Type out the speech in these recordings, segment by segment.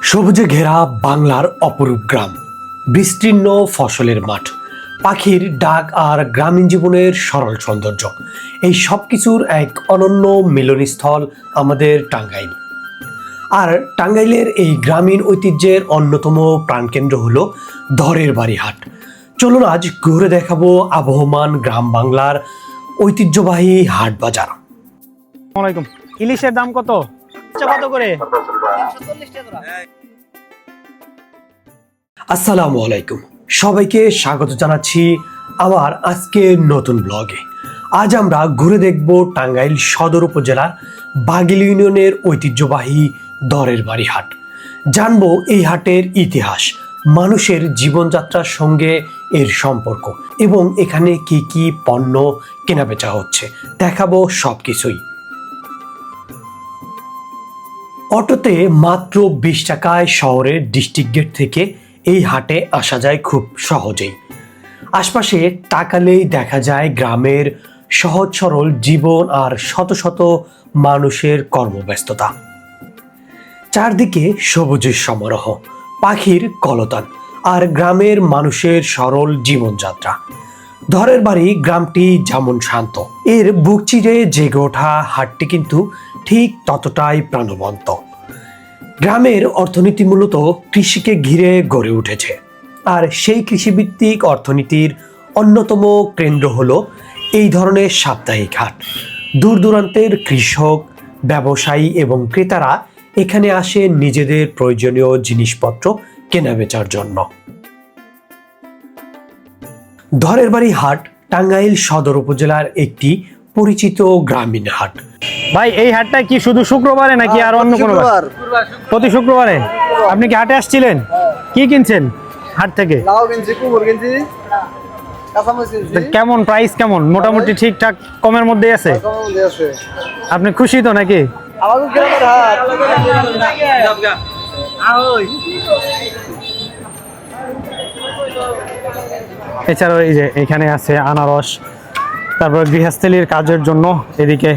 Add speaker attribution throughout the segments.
Speaker 1: সবুজে ঘেরা বাংলার অপরূপ গ্রাম, বিস্তীর্ণ ফসলের মাঠ, পাখির ডাক আর গ্রামীণ জীবনের সরল সৌন্দর্য, এই সব কিছুর এক অনন্য মিলনস্থল আমাদের টাঙ্গাইল। আর টাঙ্গাইলের এই গ্রামীণ ঐতিহ্যের অন্যতম প্রাণকেন্দ্র হলো ধরের বাড়ি হাট। চলুন আজ ঘুরে দেখাবো আবহমান গ্রাম বাংলার ঐতিহ্যবাহী হাট বাজার।
Speaker 2: আসসালামু আলাইকুম। ইলিশের দাম কত? কত করে?
Speaker 1: আসসালামু আলাইকুম, সবাইকে স্বাগত জানাচ্ছি আমার আজকে নতুন ব্লগে। আজ আমরা ঘুরে দেখব টাঙ্গাইল সদর উপজেলার বাগিল ইউনিয়নের ঐতিহ্যবাহী ধরের বাড়ি হাট। জানবো এই হাটের ইতিহাস, মানুষের জীবনযাত্রার সঙ্গে এর সম্পর্ক এবং এখানে কি কি পণ্য কেনাবেচা হচ্ছে, দেখাবো সবকিছুই। অটোতে মাত্র 20 টাকায় শহরের ডিস্ট্রিক্ট গেট থেকে এই হাটে আসা যায় খুব সহজেই। আশপাশে তাকালেই দেখা যায় গ্রামের সহজ সরল জীবন আর শত শত মানুষের কর্মব্যস্ততা। চারদিকে সবুজের সমারোহ, পাখির কলতান আর গ্রামের মানুষের সরল জীবনযাত্রা। ধরের বাড়ি গ্রামটি যেমন শান্ত, এর বুক চিরে জেগে ওঠা হাটটি কিন্তু ঠিক ততটাই প্রাণবন্ত। গ্রামের অর্থনীতি মূলত কৃষিকে ঘিরে গড়ে উঠেছে, আর সেই কৃষিভিত্তিক অর্থনীতির অন্যতম কেন্দ্র হলো এই ধরনের সাপ্তাহিক হাট। দূর দূরান্তের কৃষক, ব্যবসায়ী এবং ক্রেতারা এখানে আসে নিজেদের প্রয়োজনীয় জিনিসপত্র কেনাবেচার জন্য। ধরের বাড়ি হাট টাঙ্গাইল সদর উপজেলার একটি পরিচিত গ্রামীণ হাট।
Speaker 2: ভাই, এই হাটটা কি শুধু শুক্রবারে নাকি আর অন্য কোনো বার? প্রতি শুক্রবারে। আপনি কি হাটে আসছিলেন? কি কিনছেন হাট থেকে?
Speaker 3: লাউ কিনছি, কুমড় কিনছি, কাঁচামরিচ কিনছি।
Speaker 2: কেমন প্রাইস, কেমন মোটামুটি ঠিকঠাক কমের মধ্যে আছে?
Speaker 3: কমের মধ্যে আছে।
Speaker 2: আপনি খুশি তো নাকি?
Speaker 3: আমাদের গ্রামের হাট।
Speaker 2: এছাড়াও এই যে এখানে আছে আনারস, তারপর গৃহস্থলীর কাজের জন্য এদিকে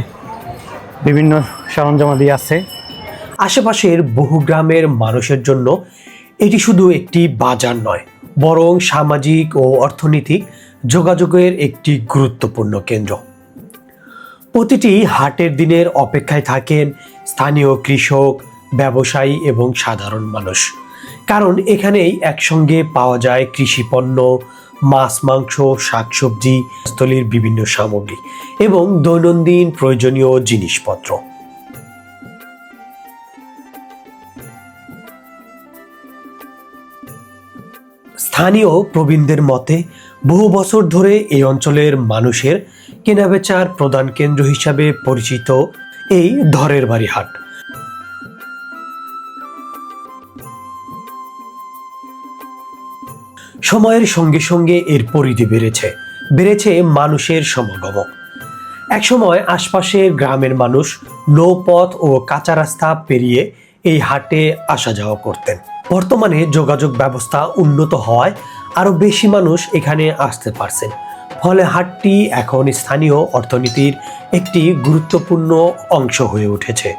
Speaker 2: বিভিন্ন সরঞ্জামাদি আছে।
Speaker 1: আশেপাশের বহু গ্রামের মানুষের জন্য এটি শুধু একটি বাজার নয়, বরং সামাজিক ও অর্থনৈতিক যোগাযোগের একটি গুরুত্বপূর্ণ কেন্দ্র। প্রতিটি হাটের দিনের অপেক্ষায় থাকেন স্থানীয় কৃষক, ব্যবসায়ী এবং সাধারণ মানুষ, কারণ এখানেই একসঙ্গে পাওয়া যায় কৃষিপণ্য, মাছ, মাংস, শাকসবজি, স্থলীর বিভিন্ন সামগ্রী এবং দৈনন্দিন প্রয়োজনীয় জিনিসপত্র। স্থানীয় প্রবীণদের মতে বহু বছর ধরে এই অঞ্চলের মানুষের কেনাবেচার প্রধান কেন্দ্র হিসাবে পরিচিত এই ধরের বাড়ি হাট। সময়ের সঙ্গে সঙ্গে এর পরিধি বেড়েছে মানুষের সমাগম। একসময় আশপাশের গ্রামের মানুষ নৌপথ ও কাঁচা রাস্তা পেরিয়ে এই হাটে আসা যাওয়া করতেন। বর্তমানে যোগাযোগ ব্যবস্থা উন্নত হওয়ায় আরো বেশি মানুষ এখানে আসতে পারছেন, ফলে হাটটি এখন স্থানীয় অর্থনীতির একটি গুরুত্বপূর্ণ অংশ হয়ে উঠেছে।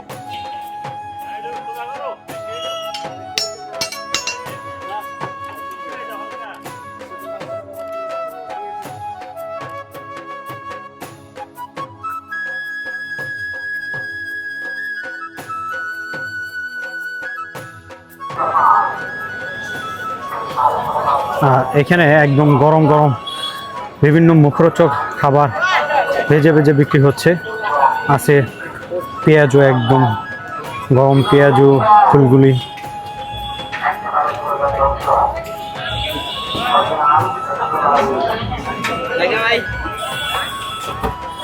Speaker 2: এখানে একদম গরম গরম বিভিন্ন মুখরোচক খাবার ভেজে ভেজে বিক্রি হচ্ছে। আছে পেঁয়াজু, একদম গরম পেঁয়াজু, ফুলগুলি।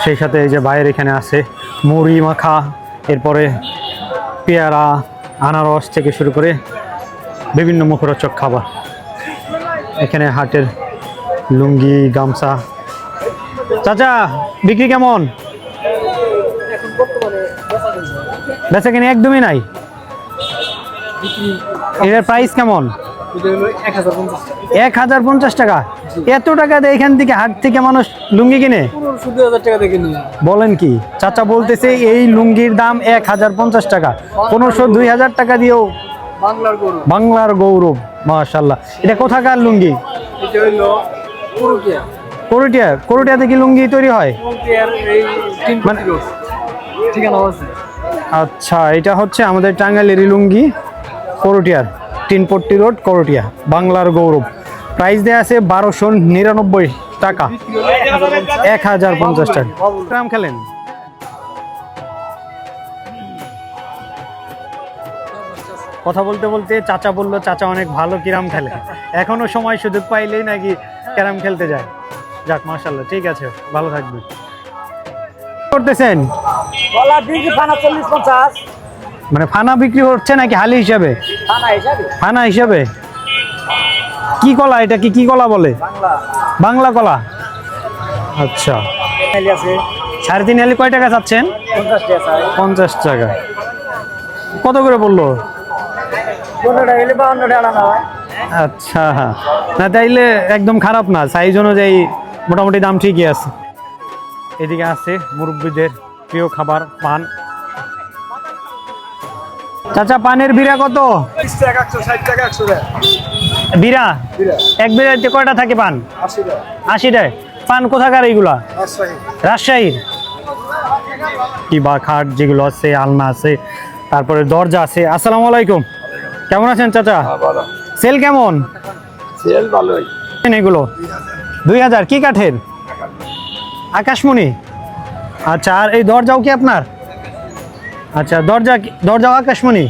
Speaker 2: সেই সাথে এই যে বাইরে এখানে আছে মুড়ি মাখা, এরপরে পেয়ারা, আনারস থেকে শুরু করে বিভিন্ন মুখরোচক খাবার। এখানে হাটের লুঙ্গি, গামছা। চাচা, বিক্রি কেমন? বেচা কিনে একদমই নাই। এর প্রাইস কেমন? 1050 টাকা। এত টাকা দিয়ে এখান থেকে হাট থেকে মানুষ লুঙ্গি কিনে?
Speaker 3: 15-2000 টাকা দিয়ে কিনি।
Speaker 2: বলেন কি? চাচা বলতেছে এই লুঙ্গির দাম 1050 টাকা। 1500-2000 টাকা দিয়েও
Speaker 3: বাংলার গরু।
Speaker 2: বাংলার গৌরব, মাশাআল্লাহ। এটা কোথাকার লুঙ্গি?
Speaker 3: এটা হইলো পুরুলিয়া।
Speaker 2: করটিয়া। করটিয়াতে কি লুঙ্গি তৈরি হয়?
Speaker 3: পুরুলিয়ার এই
Speaker 2: মানে-
Speaker 3: ঠিকানা আছে।
Speaker 2: আচ্ছা, এটা হচ্ছে আমাদের টাঙ্গাইলের লুঙ্গি, করটিয়ার, তিনপট্টি রোড, করটিয়া, বাংলার গৌরব। প্রাইস দেওয়া আছে 1299 টাকা, 1050 টাকা। গ্রাম খেলেন? কথা বলতে বলতে চাচা বললো চাচা অনেক ভালো ক্যারাম খেলে, এখনো সময় সুযোগ পাইলেই নাকি ক্যারাম খেলতে যায়। যাক, মাশাআল্লাহ, ঠিক আছে, ভালো থাকবেন। করতেছেন
Speaker 3: কলা বিক্রি ফানা 40-50।
Speaker 2: মানে ফানা বিক্রি হচ্ছে নাকি হালি হিসাবে?
Speaker 3: ফানা হিসাবে।
Speaker 2: ফানা হিসাবে। কি কলা এটা? কি কলা বলে?
Speaker 3: বাংলা।
Speaker 2: বাংলা কলা। আচ্ছা,
Speaker 3: মেলি আছে
Speaker 2: 3.5 আলি কয় টাকা চাচ্ছেন?
Speaker 3: 50 টাকা চাই।
Speaker 2: 50 টাকা। কত করে বললো?
Speaker 3: 15 টাকা হলে 52 টাকা আনা হয়।
Speaker 2: আচ্ছা, না তাইলে একদম খারাপ না, সাইজ অনুযায়ী মোটামুটি দাম ঠিকই আছে। এদিকে আছে মুরব্বীদের প্রিয় খাবার পান। চাচা, পানের বিড়া কত?
Speaker 3: 30 টাকা, 160 টাকা, 100 টাকা।
Speaker 2: বিড়া
Speaker 3: বিরা
Speaker 2: এক বিড়াতে কয়টা থাকে পান?
Speaker 3: 80 টাকা।
Speaker 2: 80 টাকা। পান কোথাকার এইগুলা?
Speaker 3: রাজশাহী।
Speaker 2: রাজশাহীর। কি বা খাট যেগুলো আছে, আলনা আছে, তারপরে দরজা আছে। আসসালামু আলাইকুম, কেমন আছেন চাচা?
Speaker 3: ভালো।
Speaker 2: সেল কেমন?
Speaker 3: সেল ভালোই।
Speaker 2: এগুলো 2000। কি কাঠের? আকাশমণি। আচ্ছা, আর এই দরজাও কি আপনার? আচ্ছা, দরজাও আকাশমণি।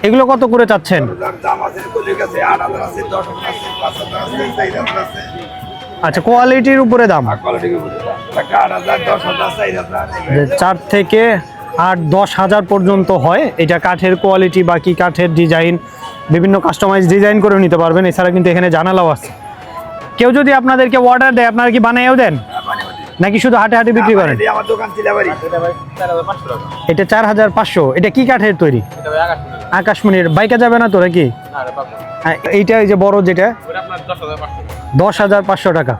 Speaker 2: এগুলো কত করে চাচ্ছেন?
Speaker 3: দাম আছে কলির কাছে 8000 আছে, 10000 আছে, 5000 আছে, 4000 আছে।
Speaker 2: আচ্ছা, কোয়ালিটির উপরে দাম।
Speaker 3: কোয়ালিটির উপরে টাকা 8000, 10000, 4000।
Speaker 2: 4 থেকে 8-10 হাজার পর্যন্ত হয়। এটা কাঠের কোয়ালিটি বা কি কাঠের ডিজাইন, বিভিন্ন কাস্টমাইজ ডিজাইন করে নিতে পারবেন। এছাড়া কিন্তু এখানে জানালাও আছে। কেউ যদি আপনাদেরকে অর্ডার দেয়, আপনারা কি বানাইও দেন নাকি শুধু হাটে হাটে বিক্রি করেন?
Speaker 3: আমার দোকান চিলাবাড়ি।
Speaker 2: এটা 4500। এটা কি কাঠের তৈরি? আকাশমণির। বাইকা যাবে না তো নাকি? এইটা এই যে বড় যেটা 10,500 টাকা।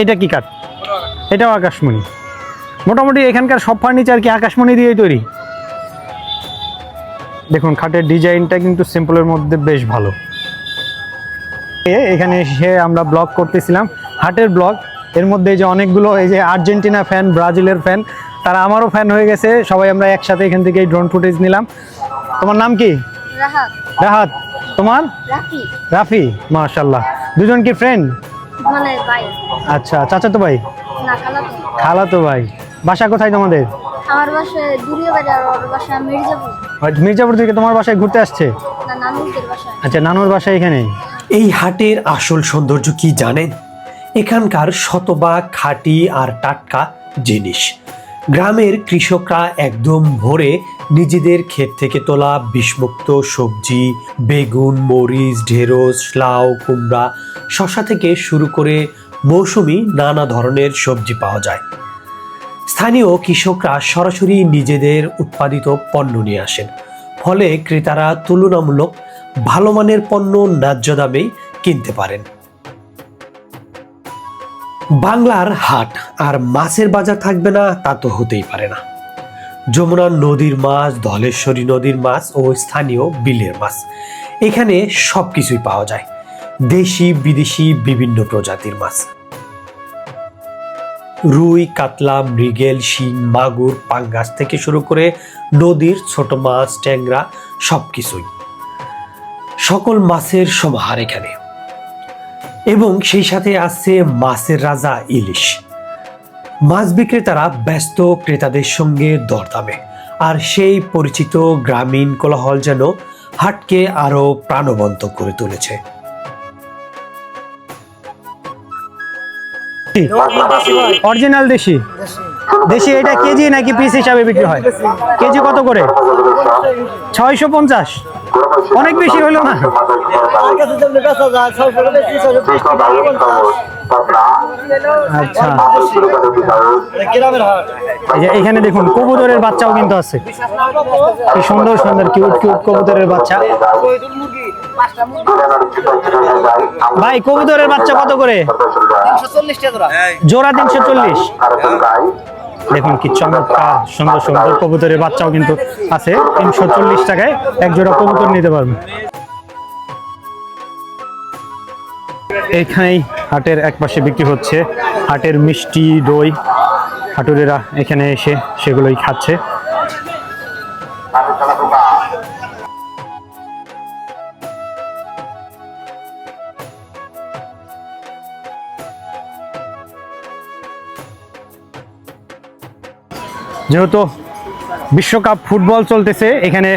Speaker 2: এটা কি কাঠ? এটাও আকাশমণি। মোটামুটি এখানকার সব ফার্নিচার কি আকাশমণি দিয়েই তৈরি। দেখুন, খাটের ডিজাইনটা কিন্তু সিম্পলের মধ্যে বেশ ভালো। এখানে এসে আমরা ব্লগ করতেছিলাম, হাটের ব্লগ। এর মধ্যে যে অনেকগুলো এই যে আর্জেন্টিনা ফ্যান, ব্রাজিলের ফ্যান, তারা আমারও ফ্যান হয়ে গেছে। সবাই আমরা একসাথে এখান থেকে ড্রোন ফুটেজ নিলাম। তোমার নাম কি?
Speaker 4: রাহাত।
Speaker 2: রাহাত। তোমার?
Speaker 4: রাফি।
Speaker 2: রাফি। মাশাআল্লাহ। দুজন কি ফ্রেন্ড?
Speaker 4: মানে ভাই।
Speaker 2: আচ্ছা, চাচাতো ভাই?
Speaker 4: না, খালাতো।
Speaker 2: খালাতো ভাই। বাসা কোথায় তোমাদের?
Speaker 4: আমার বাসায় দূরে বাড়ি, আর ওর বাসা মির্জাপুর।
Speaker 2: মির্জাপুর থেকে তোমার বাসায় ঘুরতে আসছে?
Speaker 4: না, নানুদের বাসায়।
Speaker 2: আচ্ছা, নানুর বাসায় এখানে।
Speaker 1: এই হাটের আসল সৌন্দর্য কি জানেন? এখানকার শতভাগ খাঁটি আর টাটকা জিনিস। গ্রামের কৃষকরা একদম ভোরে নিজেদের ক্ষেত থেকে তোলা বিষমুক্ত সবজি, বেগুন, মরিচ, ঢেঁড়স, লাউ, কুমড়া, শসা থেকে শুরু করে মৌসুমি নানা ধরনের সবজি পাওয়া যায়। স্থানীয় কৃষকরা সরাসরি নিজেদের উৎপাদিত পণ্য নিয়ে আসেন, ফলে ক্রেতারা তুলনামূলক ভালো মানের পণ্য ন্যায্য দামেই কিনতে পারেন। বাংলার হাট আর মাছের বাজার থাকবে না তা তো হতেই পারে না। যমুনা নদীর মাছ, ধলেশ্বরী নদীর মাছ ও স্থানীয় বিলের মাছ, এখানে সবকিছুই পাওয়া যায়। দেশি বিদেশি বিভিন্ন প্রজাতির মাছ, রুই, কাতলা, মৃগেল, শিং, মাগুর, পাঙ্গাস থেকে শুরু করে নদীর ছোট মাছ, ট্যাংরা, সবকিছুই। সকল মাছের সমাহার এখানে। এবং সেই সাথে আছে মাছের রাজা ইলিশ। মাছ বিক্রেতারা ব্যস্ত ক্রেতাদের সঙ্গে দরদামে, আর সেই পরিচিত গ্রামীণ কোলাহল যেন হাটকে আরো প্রাণবন্ত করে তুলেছে।
Speaker 2: অরিজিনাল দেশি। দেশি এটা কেজি নাকি পিস হিসাবে বিক্রি হয়? কেজি কত করে? 650। অনেক বেশি হলো না? আচ্ছা, এই যে এখানে দেখুন কবুতরের বাচ্চাও কিন্তু আছে। কি সুন্দর সুন্দর কিউট কিউট কবুতরের বাচ্চা। ভাই, কবুতরের বাচ্চা কত করে?
Speaker 3: 340 টাকা জোড়া।
Speaker 2: জোড়া 340। দেখুন কি চমৎকার সুন্দর সুন্দর কবুতরের বাচ্চাও কিন্তু আছে। 340 টাকায় এক জোড়া কবুতর নিতে পারবেন। এইখানেই হাটের এক পাশে বিক্রি হচ্ছে হাটের মিষ্টি দই। হাটুরেরা এখানে এসে সেগুলোই খাচ্ছে। যেহেতু বিশ্বকাপ ফুটবল চলতেছে, এখানে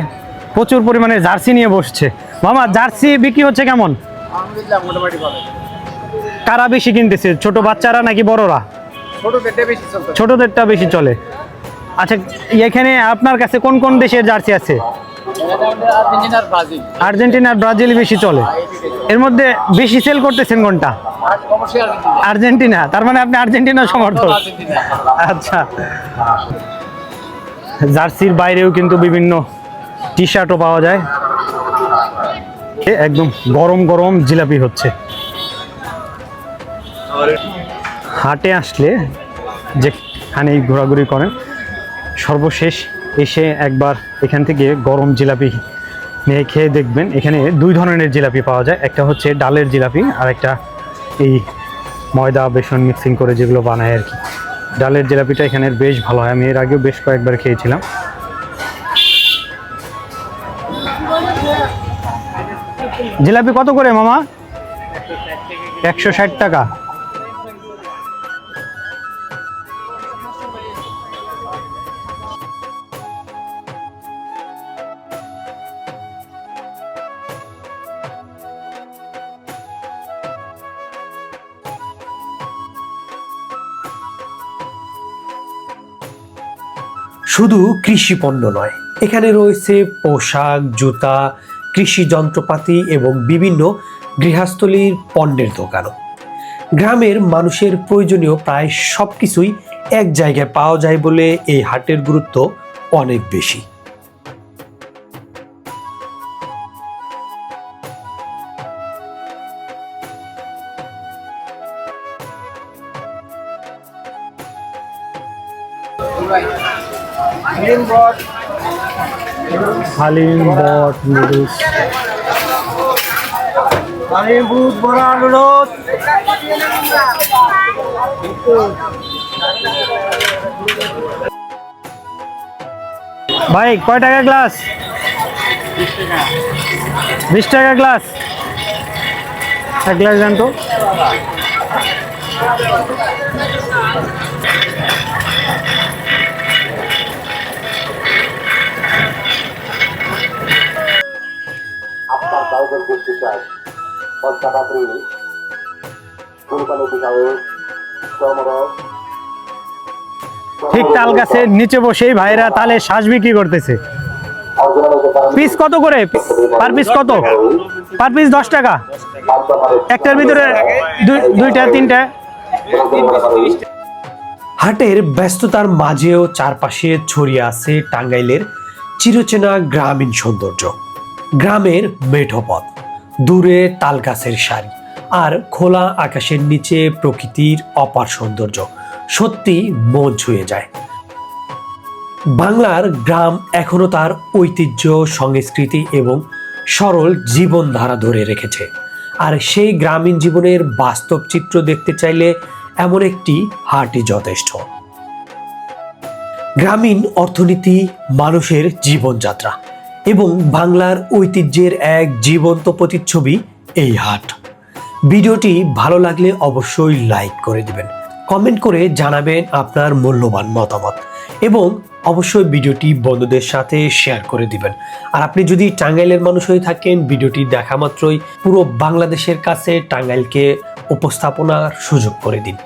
Speaker 2: প্রচুর পরিমাণে জার্সি নিয়ে বসছে। মামা, জার্সি বিক্রি হচ্ছে কেমন? কারা বেশি কিনতেছে, ছোট বাচ্চারা নাকি বড়রা? ছোটদেরটা বেশি চলে। আচ্ছা, এখানে আপনার কাছে কোন কোন দেশের জার্সি আছে? আর্জেন্টিনা আর ব্রাজিল বেশি চলে। এর মধ্যে বেশি সেল করতেছেন কোনটা? আর্জেন্টিনা। তার মানে আপনি আর্জেন্টিনার সমর্থক। আচ্ছা, জার্সির বাইরেও কিন্তু বিভিন্ন টি শার্টও পাওয়া যায়। একদম গরম গরম জিলাপি হচ্ছে। হাটে আসলে যেখানে ঘোরাঘুরি করেন, সর্বশেষ এসে একবার এখান থেকে গরম জিলাপি নিয়ে খেয়ে দেখবেন। এখানে দুই ধরনের জিলাপি পাওয়া যায়, একটা হচ্ছে ডালের জিলাপি আর একটা এই ময়দা বেসন মিক্সিং করে যেগুলো বানায় আর কি। ডালের জিলাপিটা এখানের বেশ ভালো হয়, আমি এর আগেও বেশ কয়েকবার খেয়েছিলাম। জিলাপি কত করে মামা? 160 টাকা।
Speaker 1: শুধু কৃষি পণ্য নয়, এখানে রয়েছে পোশাক, জুতা, কৃষি যন্ত্রপাতি এবং বিভিন্ন গৃহস্থলীর পণ্যের দোকানও। গ্রামের মানুষের প্রয়োজনীয় প্রায় সবকিছুই এক জায়গায় পাওয়া যায় বলে এই হাটের গুরুত্ব অনেক বেশি।
Speaker 2: হালিম বট নুডলস। ভাই কয় টাকা গ্লাস? 20 টাকা গ্লাস। এক গ্লাস দেন তো। ঠিক তাল গাছের নিচে বসেই ভাইরা তালে শ্বাস বিক্রি করতেছে। পিস কত করে? পার পিস কত? পার পিস 10 টাকা। একটার ভিতরে দুইটা তিনটা।
Speaker 1: হাটের ব্যস্ততার মাঝেও চারপাশে ছড়িয়ে আছে টাঙ্গাইলের চিরচেনা গ্রামীণ সৌন্দর্য। গ্রামের মেঠো পথ, দূরে তাল গাছের সারি আর খোলা আকাশের নিচে প্রকৃতির অপার সৌন্দর্য সত্যি মন ছুঁয়ে যায়। বাংলার গ্রাম এখনো তার ঐতিহ্য, সংস্কৃতি এবং সরল জীবনধারা ধরে রেখেছে। আর সেই গ্রামীণ জীবনের বাস্তব চিত্র দেখতে চাইলে এমন একটি হাটই যথেষ্ট। গ্রামীণ অর্থনীতি, মানুষের জীবনযাত্রা এবং বাংলার ঐতিহ্যের এক জীবন্ত প্রতিচ্ছবি এই হাট। ভিডিওটি ভালো লাগলে অবশ্যই লাইক করে দিবেন, কমেন্ট করে জানাবেন আপনার মূল্যবান মতামত এবং অবশ্যই ভিডিওটি বন্ধুদের সাথে শেয়ার করে দিবেন। আর আপনি যদি টাঙ্গাইলের মানুষ হয়ে থাকেন, ভিডিওটি দেখা মাত্রই পুরো বাংলাদেশের কাছে টাঙ্গাইলকে উপস্থাপনার সুযোগ করে দিন।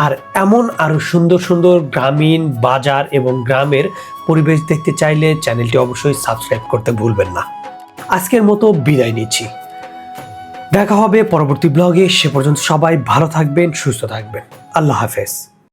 Speaker 1: আর এমন আরও সুন্দর সুন্দর গ্রামীণ বাজার এবং গ্রামের পরিবেশ দেখতে চাইলে চ্যানেলটি অবশ্যই সাবস্ক্রাইব করতে ভুলবেন না। আজকের মতো বিদায় নিচ্ছি, দেখা হবে পরবর্তী ব্লগে। সে পর্যন্ত সবাই ভালো থাকবেন, সুস্থ থাকবেন। আল্লাহ হাফেজ।